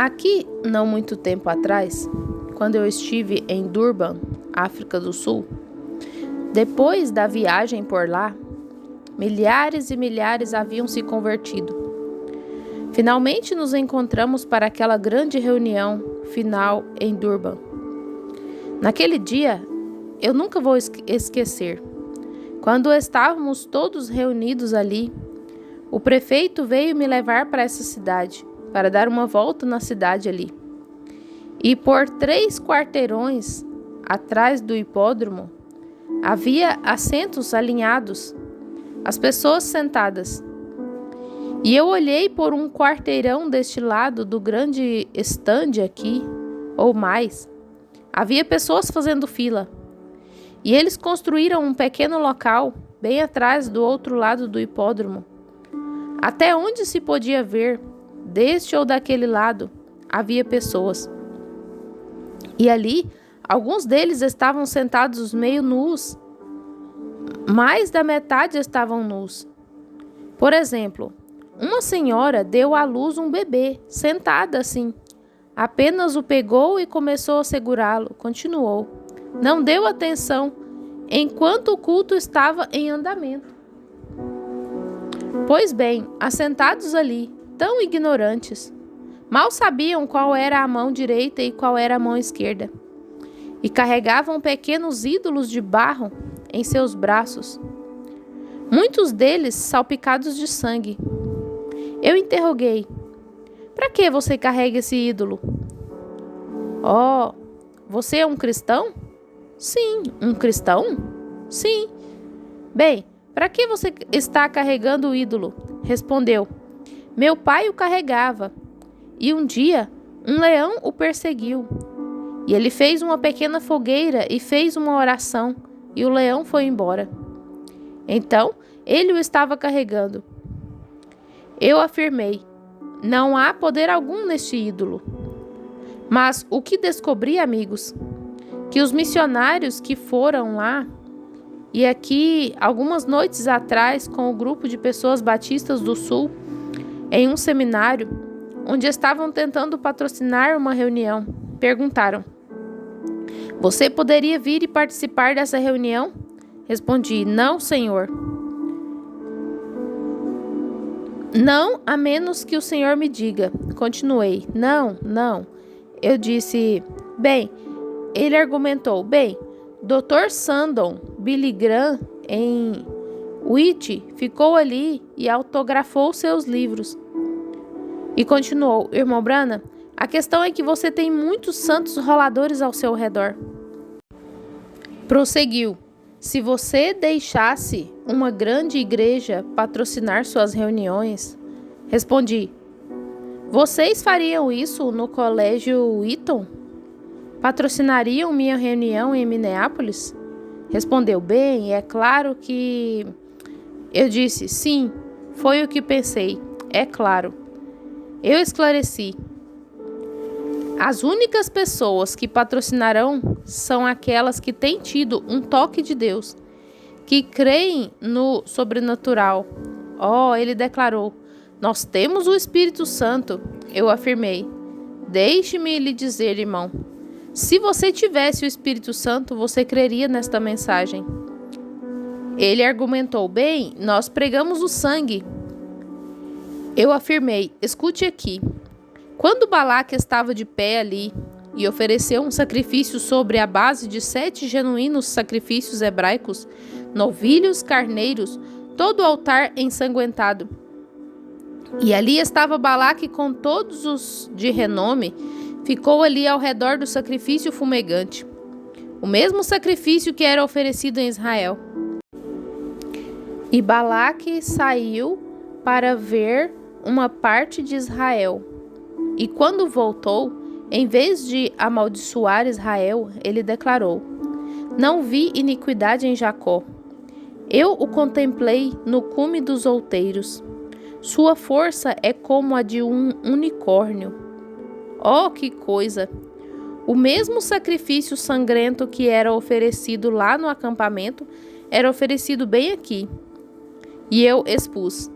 Aqui, não muito tempo atrás, quando eu estive em Durban, África do Sul, depois da viagem por lá, milhares e milhares haviam se convertido. Finalmente nos encontramos para aquela grande reunião final em Durban. Naquele dia, eu nunca vou esquecer. Quando estávamos todos reunidos ali, o prefeito veio me levar para essa cidade, para dar uma volta na cidade ali. E por 3 quarteirões atrás do hipódromo, havia assentos alinhados, as pessoas sentadas. E eu olhei por um quarteirão deste lado do grande estande aqui, ou mais. Havia pessoas fazendo fila. E eles construíram um pequeno local bem atrás do outro lado do hipódromo. Até onde se podia ver, deste ou daquele lado, havia pessoas. E ali, alguns deles estavam sentados meio nus. Mais da metade estavam nus. Por exemplo, uma senhora deu à luz um bebê, sentada assim. Apenas o pegou e começou a segurá-lo. Continuou. Não deu atenção enquanto o culto estava em andamento. Pois bem, assentados ali, tão ignorantes, mal sabiam qual era a mão direita e qual era a mão esquerda, e carregavam pequenos ídolos de barro em seus braços, muitos deles salpicados de sangue. Eu interroguei: para que você carrega esse ídolo? Oh, você é um cristão? Sim. Um cristão? Sim. Bem, para que você está carregando o ídolo? Respondeu: meu pai o carregava, e um dia um leão o perseguiu. E ele fez uma pequena fogueira e fez uma oração, e o leão foi embora. Então, ele o estava carregando. Eu afirmei: não há poder algum neste ídolo. Mas o que descobri, amigos, que os missionários que foram lá, e aqui algumas noites atrás com o grupo de pessoas batistas do Sul, em um seminário, onde estavam tentando patrocinar uma reunião, perguntaram: você poderia vir e participar dessa reunião? Respondi: não, senhor. Não, a menos que o senhor me diga. Continuei: não. Eu disse: bem, ele argumentou: bem, Dr. Sandon Billy Graham em Whitty ficou ali e autografou seus livros. E continuou: irmão Branham, a questão é que você tem muitos santos roladores ao seu redor. Prosseguiu: se você deixasse uma grande igreja patrocinar suas reuniões. Respondi: vocês fariam isso no colégio Eton? Patrocinariam minha reunião em Minneapolis? Respondeu: bem, é claro que... Eu disse: sim, foi o que pensei, é claro. Eu esclareci: as únicas pessoas que patrocinarão são aquelas que têm tido um toque de Deus, que creem no sobrenatural. Oh, ele declarou: nós temos o Espírito Santo. Eu afirmei: deixe-me lhe dizer, irmão, se você tivesse o Espírito Santo, você creria nesta mensagem. Ele argumentou: bem, nós pregamos o sangue. Eu afirmei: escute aqui. Quando Balaque estava de pé ali e ofereceu um sacrifício sobre a base de 7 genuínos sacrifícios hebraicos, novilhos, carneiros, todo o altar ensanguentado. E ali estava Balaque com todos os de renome, ficou ali ao redor do sacrifício fumegante, o mesmo sacrifício que era oferecido em Israel. E Balaque saiu para ver uma parte de Israel. E quando voltou, em vez de amaldiçoar Israel, ele declarou: não vi iniquidade em Jacó. Eu o contemplei no cume dos outeiros. Sua força é como a de um unicórnio. Oh, que coisa! O mesmo sacrifício sangrento que era oferecido lá no acampamento era oferecido bem aqui. E eu expus: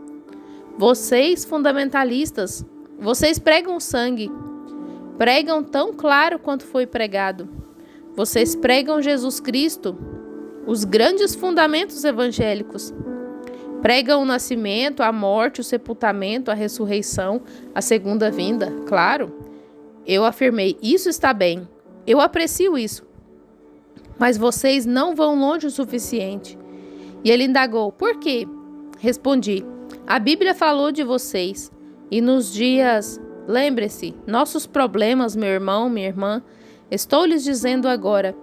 vocês fundamentalistas, vocês pregam sangue, pregam tão claro quanto foi pregado. Vocês pregam Jesus Cristo, os grandes fundamentos evangélicos. Pregam o nascimento, a morte, o sepultamento, a ressurreição, a segunda vinda. Claro, eu afirmei, isso está bem. Eu aprecio isso. Mas vocês não vão longe o suficiente. E ele indagou, por quê? Respondi, a Bíblia falou de vocês. E nos dias, lembre-se, nossos problemas, meu irmão, minha irmã, estou lhes dizendo agora,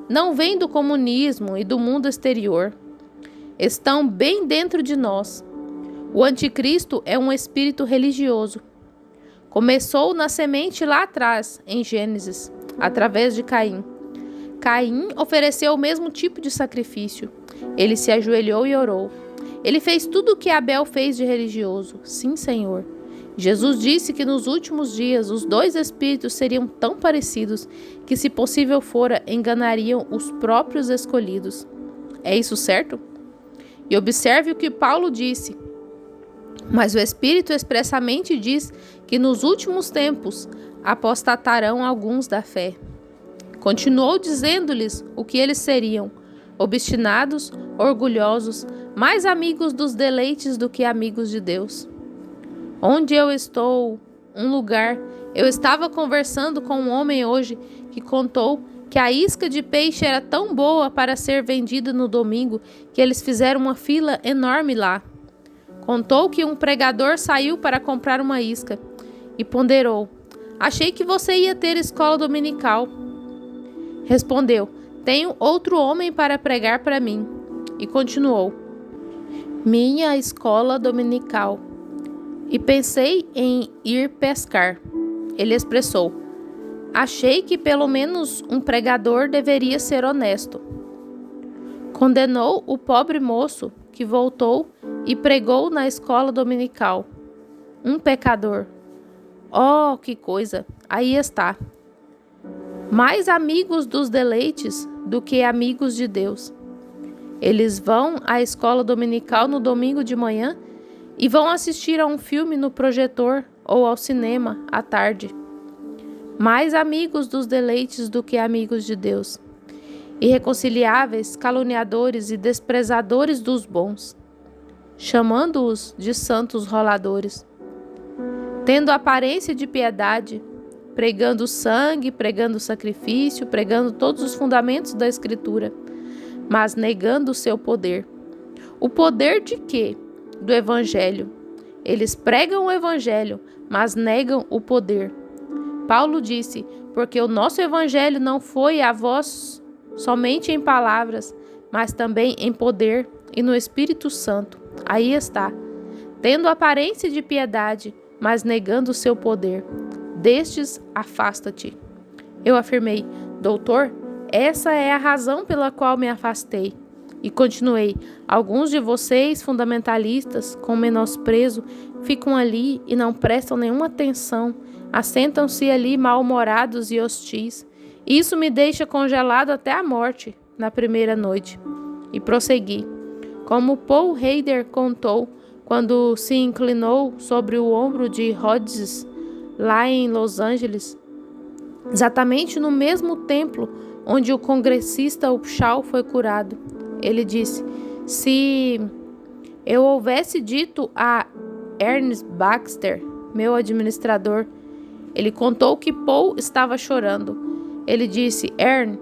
não vêm do comunismo e do mundo exterior. Estão bem dentro de nós. O anticristo é um espírito religioso. Começou na semente lá atrás, em Gênesis, através de Caim. Caim ofereceu o mesmo tipo de sacrifício. Ele se ajoelhou e orou. Ele fez tudo o que Abel fez de religioso. Sim, Senhor. Jesus disse que nos últimos dias os dois espíritos seriam tão parecidos que, se possível fora, enganariam os próprios escolhidos. É isso certo? E observe o que Paulo disse. Mas o Espírito expressamente diz que nos últimos tempos apostatarão alguns da fé. Continuou dizendo-lhes o que eles seriam: obstinados, orgulhosos, mais amigos dos deleites do que amigos de Deus. Onde eu estou, um lugar, eu estava conversando com um homem hoje que contou que a isca de peixe era tão boa para ser vendida no domingo que eles fizeram uma fila enorme lá. Contou que um pregador saiu para comprar uma isca e ponderou: achei que você ia ter escola dominical. Respondeu: tenho outro homem para pregar para mim. E continuou: minha escola dominical. E pensei em ir pescar. Ele expressou: achei que pelo menos um pregador deveria ser honesto. Condenou o pobre moço que voltou e pregou na escola dominical. Um pecador. Oh, que coisa! Aí está. Mais amigos dos deleites do que amigos de Deus. Eles vão à escola dominical no domingo de manhã e vão assistir a um filme no projetor ou ao cinema à tarde. Mais amigos dos deleites do que amigos de Deus. Irreconciliáveis, caluniadores e desprezadores dos bons, chamando-os de santos roladores. Tendo aparência de piedade, pregando sangue, pregando sacrifício, pregando todos os fundamentos da Escritura, mas negando o seu poder. O poder de quê? Do Evangelho. Eles pregam o Evangelho, mas negam o poder. Paulo disse, porque o nosso Evangelho não foi a vós somente em palavras, mas também em poder e no Espírito Santo. Aí está. Tendo aparência de piedade, mas negando o seu poder. Destes, afasta-te. Eu afirmei, doutor, essa é a razão pela qual me afastei. E continuei, alguns de vocês, fundamentalistas, com menosprezo, ficam ali e não prestam nenhuma atenção, assentam-se ali mal-humorados e hostis. Isso me deixa congelado até a morte, na primeira noite. E prossegui. Como Paul Heider contou, quando se inclinou sobre o ombro de Rhodes, lá em Los Angeles, exatamente no mesmo templo onde o congressista Upshaw foi curado. Ele disse, se eu houvesse dito a Ernest Baxter, meu administrador, ele contou que Paul estava chorando. Ele disse, Ern,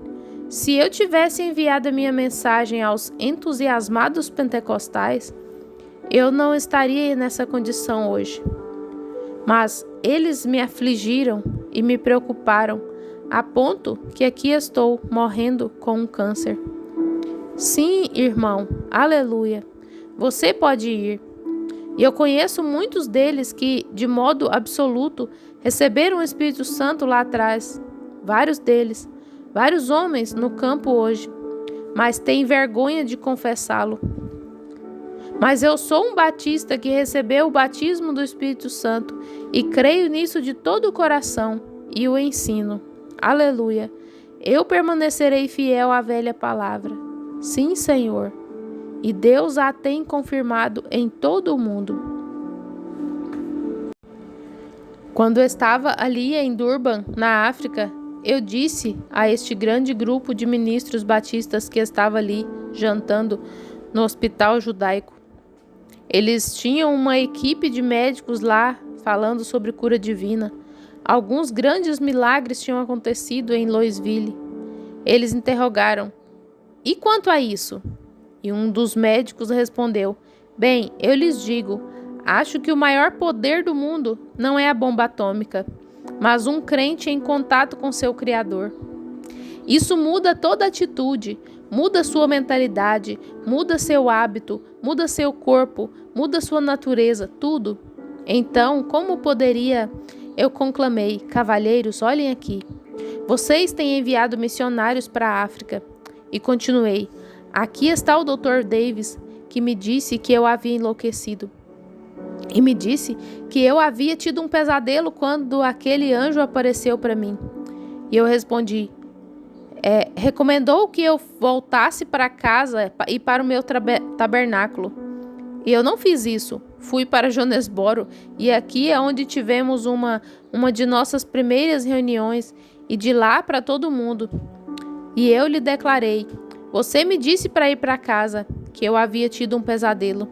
se eu tivesse enviado a minha mensagem aos entusiasmados pentecostais, eu não estaria nessa condição hoje. Mas eles me afligiram e me preocuparam, a ponto que aqui estou morrendo com um câncer. Sim, irmão, aleluia, você pode ir. E eu conheço muitos deles que, de modo absoluto, receberam o Espírito Santo lá atrás. Vários deles, vários homens no campo hoje, mas têm vergonha de confessá-lo. Mas eu sou um batista que recebeu o batismo do Espírito Santo e creio nisso de todo o coração e o ensino. Aleluia! Eu permanecerei fiel à velha palavra. Sim, Senhor. E Deus a tem confirmado em todo o mundo. Quando eu estava ali em Durban, na África, eu disse a este grande grupo de ministros batistas que estava ali jantando no hospital judaico. Eles tinham uma equipe de médicos lá falando sobre cura divina. Alguns grandes milagres tinham acontecido em Louisville. Eles interrogaram: "E quanto a isso?" E um dos médicos respondeu: "Bem, eu lhes digo, acho que o maior poder do mundo não é a bomba atômica, mas um crente em contato com seu Criador. Isso muda toda atitude, muda sua mentalidade, muda seu hábito, muda seu corpo, muda sua natureza, tudo. Então, como poderia?" Eu conclamei: "Cavalheiros, olhem aqui. Vocês têm enviado missionários para a África." E continuei: "Aqui está o Dr. Davis, que me disse que eu havia enlouquecido. E me disse que eu havia tido um pesadelo quando aquele anjo apareceu para mim." E eu respondi: "Recomendou que eu voltasse para casa e para o meu tabernáculo. E eu não fiz isso. Fui para Jonesboro e aqui é onde tivemos uma de nossas primeiras reuniões e de lá para todo mundo. E eu lhe declarei: você me disse para ir para casa, que eu havia tido um pesadelo."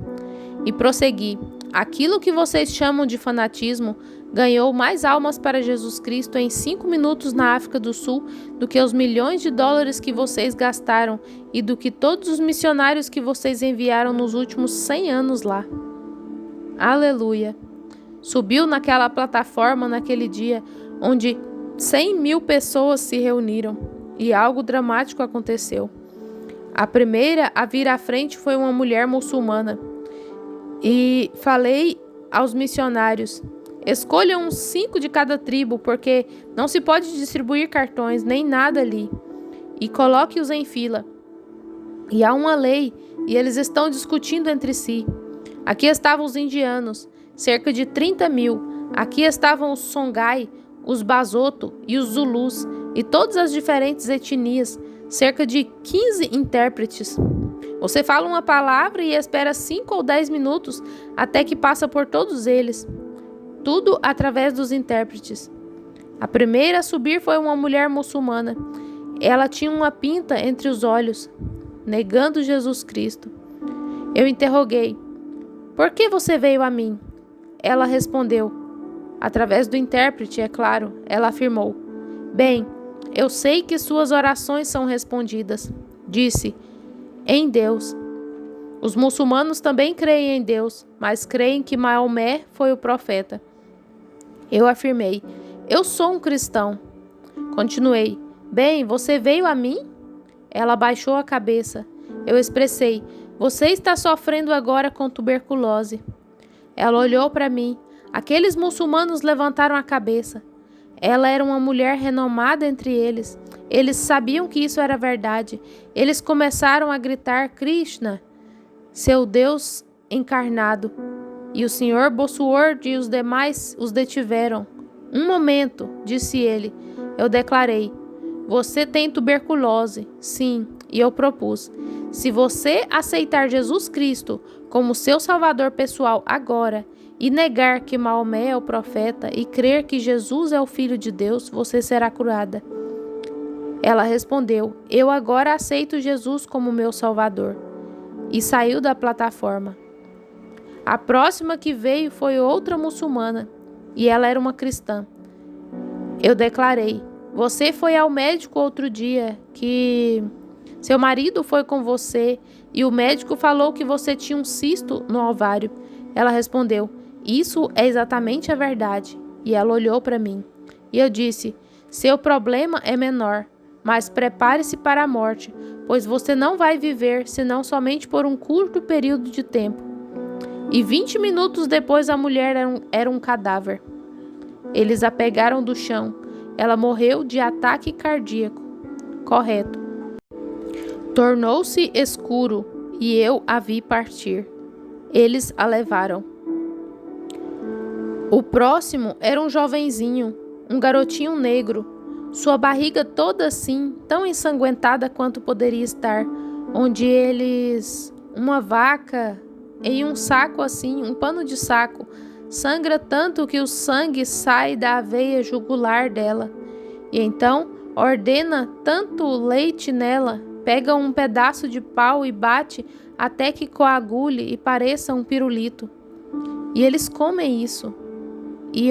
E prossegui: "Aquilo que vocês chamam de fanatismo ganhou mais almas para Jesus Cristo em 5 minutos na África do Sul do que os milhões de dólares que vocês gastaram e do que todos os missionários que vocês enviaram nos últimos 100 anos lá." Aleluia! Subiu naquela plataforma naquele dia, onde 100.000 pessoas se reuniram, e algo dramático aconteceu. A primeira a vir à frente foi uma mulher muçulmana. E falei aos missionários: "Escolham uns 5 de cada tribo, porque não se pode distribuir cartões nem nada ali. E coloque-os em fila. E há uma lei, e eles estão discutindo entre si. Aqui estavam os indianos, cerca de 30.000. Aqui estavam os Songhai, os Basoto e os Zulus, e todas as diferentes etnias, cerca de 15 intérpretes. Você fala uma palavra e espera 5 ou 10 minutos até que passa por todos eles. Tudo através dos intérpretes." A primeira a subir foi uma mulher muçulmana. Ela tinha uma pinta entre os olhos, negando Jesus Cristo. Eu interroguei: "Por que você veio a mim?" Ela respondeu. Através do intérprete, é claro, ela afirmou: "Bem, eu sei que suas orações são respondidas." Disse: "Em Deus." Os muçulmanos também creem em Deus, mas creem que Maomé foi o profeta. Eu afirmei: "Eu sou um cristão." Continuei: "Bem, você veio a mim?" Ela baixou a cabeça. Eu expressei: "Você está sofrendo agora com tuberculose." Ela olhou para mim. Aqueles muçulmanos levantaram a cabeça. Ela era uma mulher renomada entre eles. Eles sabiam que isso era verdade. Eles começaram a gritar: "Krishna, seu Deus encarnado." E o Sr. Bosworth e os demais os detiveram. "Um momento", disse ele. Eu declarei: "Você tem tuberculose." "Sim." E eu propus: "Se você aceitar Jesus Cristo como seu salvador pessoal agora e negar que Maomé é o profeta e crer que Jesus é o Filho de Deus, você será curada." Ela respondeu: "Eu agora aceito Jesus como meu salvador." E saiu da plataforma. A próxima que veio foi outra muçulmana, e ela era uma cristã. Eu declarei: "Você foi ao médico outro dia, que seu marido foi com você, e o médico falou que você tinha um cisto no ovário." Ela respondeu: "Isso é exatamente a verdade." E ela olhou para mim. E eu disse: "Seu problema é menor, mas prepare-se para a morte, pois você não vai viver senão somente por um curto período de tempo." E 20 minutos depois a mulher era um cadáver. Eles a pegaram do chão. Ela morreu de ataque cardíaco. Correto. Tornou-se escuro e eu a vi partir. Eles a levaram. O próximo era um jovenzinho, um garotinho negro, sua barriga toda assim, tão ensanguentada quanto poderia estar, onde eles, uma vaca em um saco assim, um pano de saco, sangra tanto que o sangue sai da veia jugular dela. E então ordena tanto leite nela, pega um pedaço de pau e bate até que coagule e pareça um pirulito. E eles comem isso. E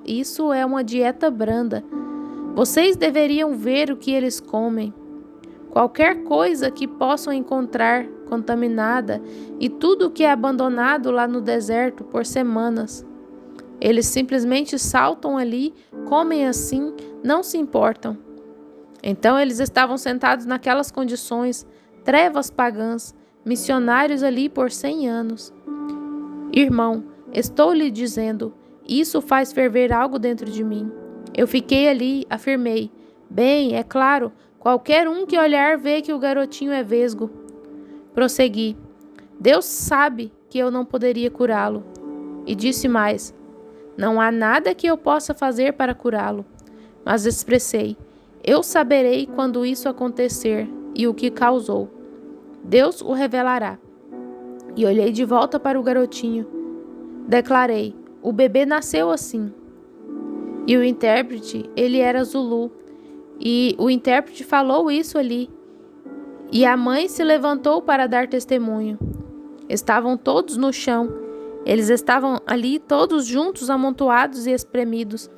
isso é uma dieta branda. Vocês deveriam ver o que eles comem. Qualquer coisa que possam encontrar contaminada e tudo que é abandonado lá no deserto por semanas. Eles simplesmente saltam ali, comem assim, não se importam. Então eles estavam sentados naquelas condições, trevas pagãs, missionários ali por 100 anos. Irmão, estou lhe dizendo, isso faz ferver algo dentro de mim. Eu fiquei ali, afirmei. Bem, é claro, qualquer um que olhar vê que o garotinho é vesgo. Prossegui. Deus sabe que eu não poderia curá-lo. E disse mais. Não há nada que eu possa fazer para curá-lo. Mas expressei. Eu saberei quando isso acontecer e o que causou. Deus o revelará. E olhei de volta para o garotinho. Declarei. O bebê nasceu assim. E o intérprete, ele era Zulu. E o intérprete falou isso ali. E a mãe se levantou para dar testemunho. Estavam todos no chão. Eles estavam ali todos juntos, amontoados e espremidos.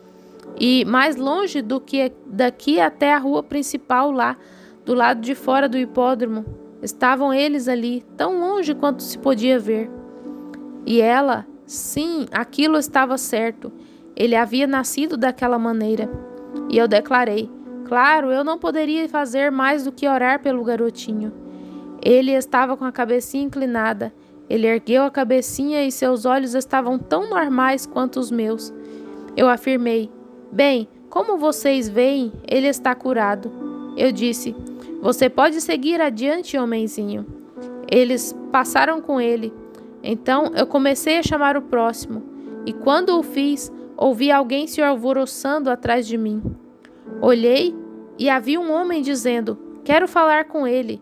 E mais longe do que daqui até a rua principal lá, do lado de fora do hipódromo, estavam eles ali, tão longe quanto se podia ver. E ela, sim, aquilo estava certo. Ele havia nascido daquela maneira. E eu declarei, claro, eu não poderia fazer mais do que orar pelo garotinho. Ele estava com a cabecinha inclinada. Ele ergueu a cabecinha e seus olhos estavam tão normais quanto os meus. Eu afirmei, bem, como vocês veem, ele está curado. Eu disse, você pode seguir adiante, homenzinho. Eles passaram com ele. Então eu comecei a chamar o próximo. E quando o fiz, ouvi alguém se alvoroçando atrás de mim. Olhei e havia um homem dizendo, quero falar com ele.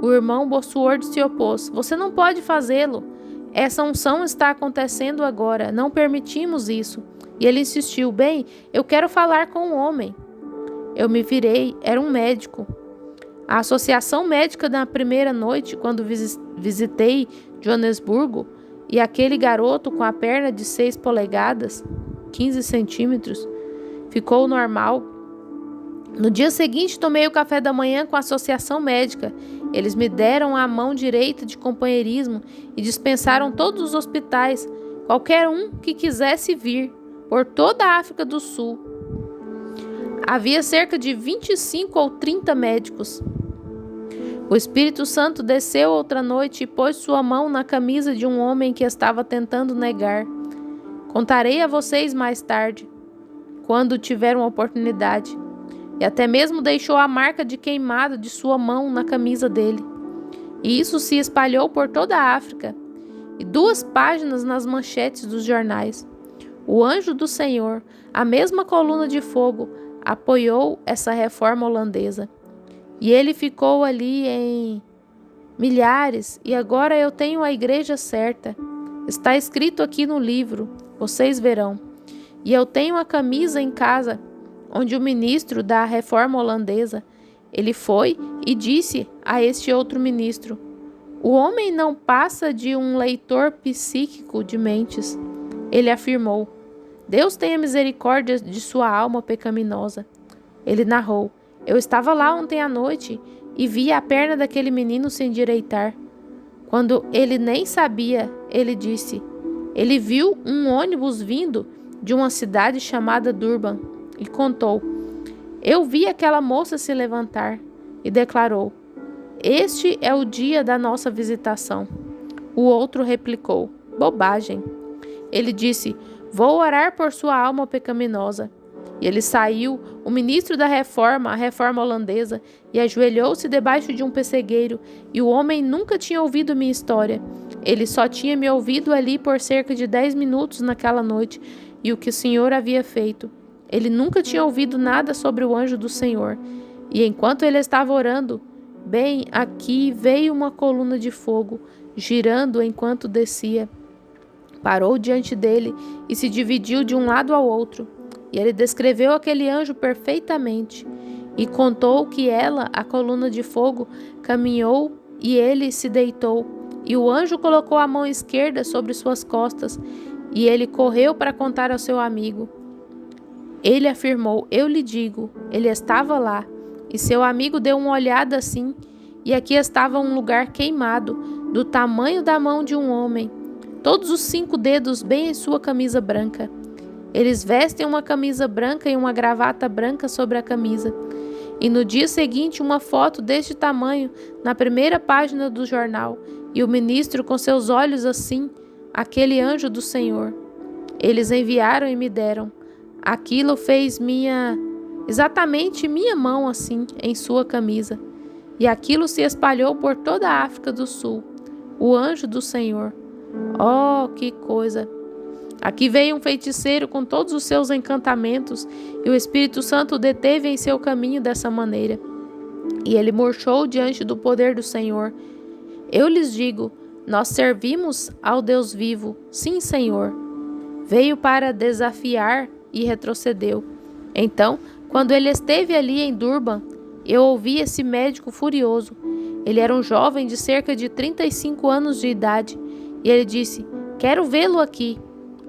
O irmão Bossuord se opôs. Você não pode fazê-lo. Essa unção está acontecendo agora. Não permitimos isso. E ele insistiu. Bem, eu quero falar com o homem. Eu me virei. Era um médico. A associação médica na primeira noite, quando visitei Joanesburgo, e aquele garoto com a perna de 6 polegadas, 15 centímetros, ficou normal. No dia seguinte, tomei o café da manhã com a associação médica. Eles me deram a mão direita de companheirismo e dispensaram todos os hospitais, qualquer um que quisesse vir, por toda a África do Sul. Havia cerca de 25 ou 30 médicos. O Espírito Santo desceu outra noite e pôs sua mão na camisa de um homem que estava tentando negar. Contarei a vocês mais tarde, quando tiver uma oportunidade. E até mesmo deixou a marca de queimado de sua mão na camisa dele. E isso se espalhou por toda a África, e 2 páginas nas manchetes dos jornais. O anjo do Senhor, a mesma coluna de fogo, apoiou essa reforma holandesa. E ele ficou ali em milhares, e agora eu tenho a igreja certa. Está escrito aqui no livro, vocês verão. E eu tenho a camisa em casa, onde o ministro da reforma holandesa, ele foi e disse a este outro ministro, o homem não passa de um leitor psíquico de mentes. Ele afirmou, Deus tenha misericórdia de sua alma pecaminosa. Ele narrou, eu estava lá ontem à noite e vi a perna daquele menino se endireitar. Quando ele nem sabia, ele disse, ele viu um ônibus vindo de uma cidade chamada Durban. E contou, eu vi aquela moça se levantar e declarou, este é o dia da nossa visitação. O outro replicou, bobagem. Ele disse, vou orar por sua alma pecaminosa. E ele saiu, o ministro da reforma, a reforma holandesa, e ajoelhou-se debaixo de um pessegueiro, e o homem nunca tinha ouvido minha história. Ele só tinha me ouvido ali por cerca de 10 minutos naquela noite, e o que o Senhor havia feito. Ele nunca tinha ouvido nada sobre o anjo do Senhor. E enquanto ele estava orando, bem aqui veio uma coluna de fogo, girando enquanto descia. Parou diante dele e se dividiu de um lado ao outro. E ele descreveu aquele anjo perfeitamente e contou que ela, a coluna de fogo, caminhou e ele se deitou. E o anjo colocou a mão esquerda sobre suas costas e ele correu para contar ao seu amigo. Ele afirmou: eu lhe digo, ele estava lá. E seu amigo deu uma olhada assim, e aqui estava um lugar queimado, do tamanho da mão de um homem, todos os 5 dedos bem em sua camisa branca. Eles vestem uma camisa branca e uma gravata branca sobre a camisa. E no dia seguinte, uma foto deste tamanho na primeira página do jornal, e o ministro com seus olhos assim, aquele anjo do Senhor. Eles enviaram e me deram. Aquilo fez exatamente minha mão assim, em sua camisa. E aquilo se espalhou por toda a África do Sul. O anjo do Senhor. Oh, que coisa! Aqui veio um feiticeiro com todos os seus encantamentos, e o Espírito Santo o deteve em seu caminho dessa maneira. E ele murchou diante do poder do Senhor. Eu lhes digo, nós servimos ao Deus vivo. Sim, Senhor. Veio para desafiar e retrocedeu. Então, quando ele esteve ali em Durban, eu ouvi esse médico furioso. Ele era um jovem de cerca de 35 anos de idade, e ele disse: quero vê-lo aqui.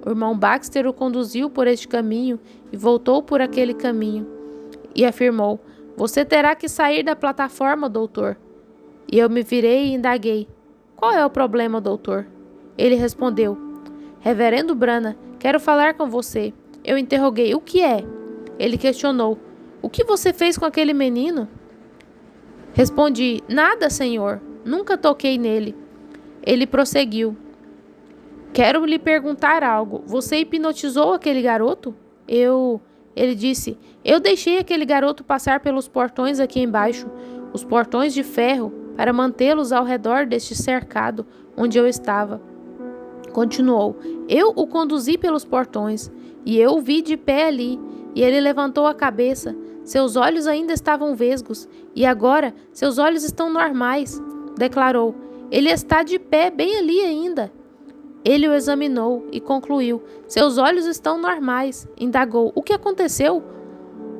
O irmão Baxter o conduziu por este caminho e voltou por aquele caminho. E afirmou: você terá que sair da plataforma, doutor. E eu me virei e indaguei: qual é o problema, doutor? Ele respondeu: reverendo Branham, quero falar com você. Eu interroguei: o que é? Ele questionou: o que você fez com aquele menino? Respondi: nada, senhor. Nunca toquei nele. Ele prosseguiu: quero lhe perguntar algo. Você hipnotizou aquele garoto? Ele disse: eu deixei aquele garoto passar pelos portões aqui embaixo, os portões de ferro, para mantê-los ao redor deste cercado onde eu estava. Continuou: eu o conduzi pelos portões, e eu o vi de pé ali, e ele levantou a cabeça. Seus olhos ainda estavam vesgos, e agora seus olhos estão normais. Declarou: ele está de pé bem ali ainda. Ele o examinou e concluiu: seus olhos estão normais. Indagou: o que aconteceu?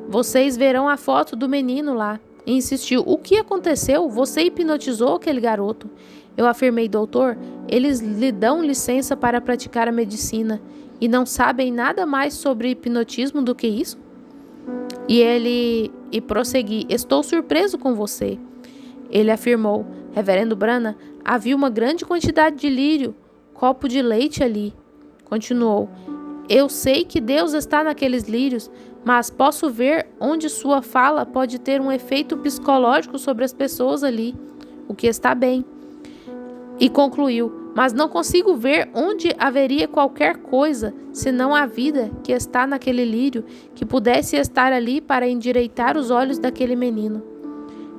Vocês verão a foto do menino lá. E insistiu: o que aconteceu? Você hipnotizou aquele garoto. Eu afirmei: doutor, eles lhe dão licença para praticar a medicina e não sabem nada mais sobre hipnotismo do que isso? E prossegui: estou surpreso com você. Ele afirmou: reverendo Branham, havia uma grande quantidade de lírio, copo de leite ali. Continuou: eu sei que Deus está naqueles lírios, mas posso ver onde sua fala pode ter um efeito psicológico sobre as pessoas ali, o que está bem. E concluiu: mas não consigo ver onde haveria qualquer coisa, senão a vida que está naquele lírio, que pudesse estar ali para endireitar os olhos daquele menino.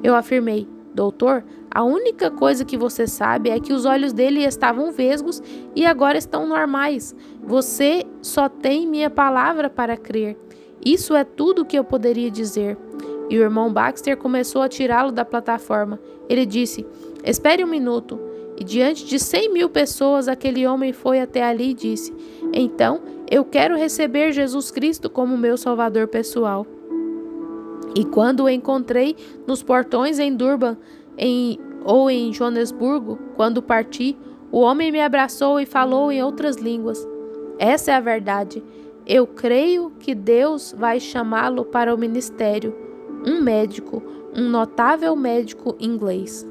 Eu afirmei: doutor, a única coisa que você sabe é que os olhos dele estavam vesgos e agora estão normais. Você só tem minha palavra para crer. Isso é tudo o que eu poderia dizer. E o irmão Baxter começou a tirá-lo da plataforma. Ele disse: espere um minuto. E diante de 100.000 pessoas, aquele homem foi até ali e disse: então, eu quero receber Jesus Cristo como meu Salvador pessoal. E quando o encontrei nos portões em Durban ou em Joanesburgo, quando parti, o homem me abraçou e falou em outras línguas. Essa é a verdade. Eu creio que Deus vai chamá-lo para o ministério. Um médico, um notável médico inglês.